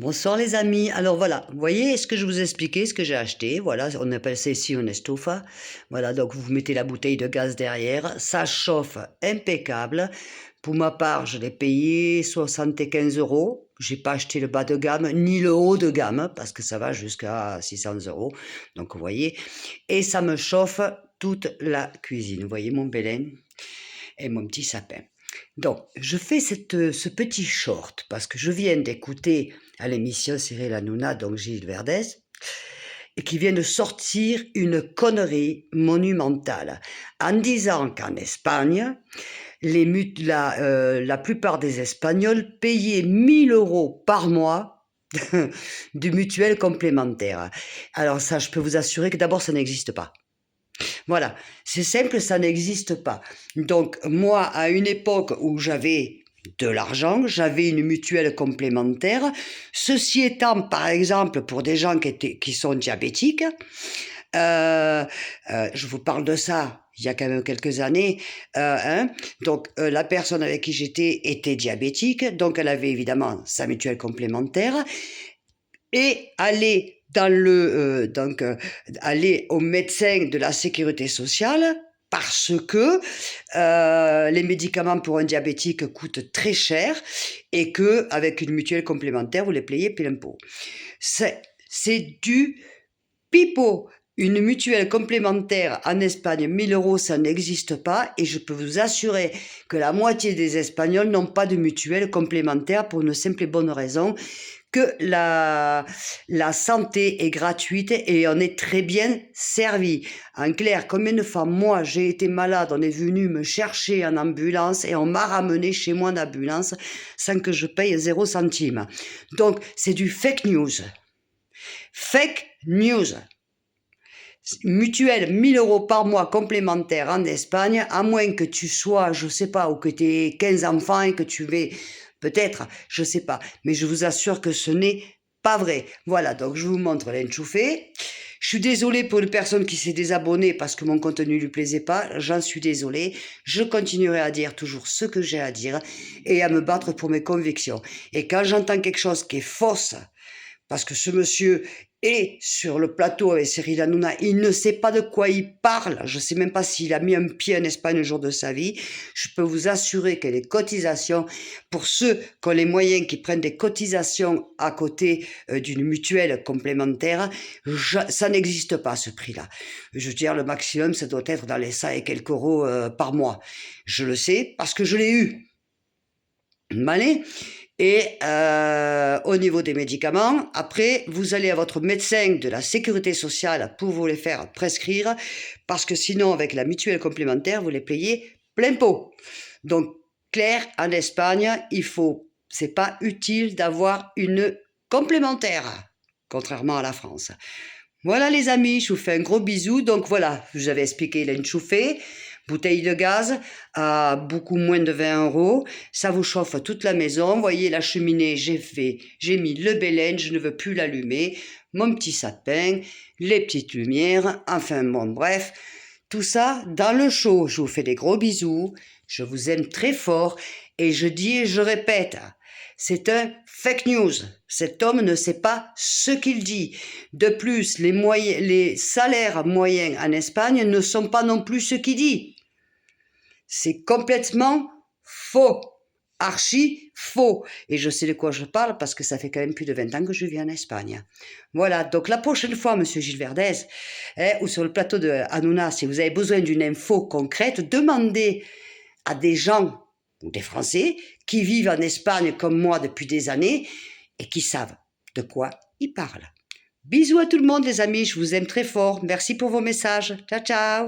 Bonsoir les amis. Alors voilà, vous voyez ce que je vous ai expliqué, ce que j'ai acheté. Voilà, on appelle ça ici une estufa. Voilà, donc vous mettez la bouteille de gaz derrière. Ça chauffe impeccable. Pour ma part, je l'ai payé 75 euros. J'ai pas acheté le bas de gamme ni le haut de gamme parce que ça va jusqu'à 600 euros. Donc vous voyez, et ça me chauffe toute la cuisine. Vous voyez mon Bélène et mon petit sapin. Donc, je fais ce petit short parce que je viens d'écouter à l'émission Cyril Hanouna, donc Gilles Verdez, et qui vient de sortir une connerie monumentale en disant qu'en Espagne, la plupart des Espagnols payaient 1000 euros par mois de mutuelle complémentaire. Alors ça, je peux vous assurer que d'abord, ça n'existe pas. Voilà, c'est simple, ça n'existe pas. Donc moi, à une époque où j'avais de l'argent, j'avais une mutuelle complémentaire. Ceci étant, par exemple, pour des gens qui sont diabétiques, je vous parle de ça il y a quand même quelques années, donc la personne avec qui j'étais était diabétique, donc elle avait évidemment sa mutuelle complémentaire, et aller au médecin de la sécurité sociale parce que les médicaments pour un diabétique coûtent très cher et que avec une mutuelle complémentaire, vous les payez plein pot. C'est du pipeau. Une mutuelle complémentaire en Espagne, 1000 euros, ça n'existe pas. Et je peux vous assurer que la moitié des Espagnols n'ont pas de mutuelle complémentaire pour une simple et bonne raison, que la santé est gratuite et on est très bien servi. En clair, combien de fois, moi, j'ai été malade, on est venu me chercher en ambulance et on m'a ramené chez moi en ambulance sans que je paye 0 centime. Donc, c'est du fake news. Fake news. Mutuelle 1000 euros par mois complémentaire en Espagne, à moins que tu sois, je sais pas, ou que tu aies 15 enfants et que tu vais, peut-être, je sais pas, mais je vous assure que ce n'est pas vrai. Voilà, donc je vous montre l'enchouffé. Je suis désolée pour une personne qui s'est désabonnée parce que mon contenu lui plaisait pas, j'en suis désolée. Je continuerai à dire toujours ce que j'ai à dire et à me battre pour mes convictions. Et quand j'entends quelque chose qui est fausse, parce que ce monsieur est sur le plateau avec Cyril Hanouna, il ne sait pas de quoi il parle, je ne sais même pas s'il a mis un pied en Espagne un jour de sa vie. Je peux vous assurer que les cotisations, pour ceux qui ont les moyens, qui prennent des cotisations à côté d'une mutuelle complémentaire, ça n'existe pas ce prix-là. Je veux dire, le maximum, ça doit être dans les 100 et quelques euros par mois. Je le sais parce que je l'ai eu. Malais. Et au niveau des médicaments, après, vous allez à votre médecin de la sécurité sociale pour vous les faire prescrire, parce que sinon, avec la mutuelle complémentaire, vous les payez plein pot. Donc, clair, en Espagne, c'est pas utile d'avoir une complémentaire, contrairement à la France. Voilà les amis, je vous fais un gros bisou. Donc voilà, je vous avais expliqué l'enchouffé, bouteille de gaz à beaucoup moins de 20 euros. Ça vous chauffe toute la maison. Vous voyez la cheminée, j'ai mis le bélène, je ne veux plus l'allumer. Mon petit sapin, les petites lumières, enfin bon bref. Tout ça dans le chaud. Je vous fais des gros bisous. Je vous aime très fort. Et je dis et je répète, c'est un fake news. Cet homme ne sait pas ce qu'il dit. De plus, les salaires moyens en Espagne ne sont pas non plus ce qu'il dit. C'est complètement faux. Archi faux. Et je sais de quoi je parle parce que ça fait quand même plus de 20 ans que je vis en Espagne. Voilà, donc la prochaine fois, monsieur Gilles Verdez, ou sur le plateau de Hanouna, si vous avez besoin d'une info concrète, demandez à des gens ou des Français qui vivent en Espagne comme moi depuis des années et qui savent de quoi ils parlent. Bisous à tout le monde les amis, je vous aime très fort. Merci pour vos messages. Ciao, ciao.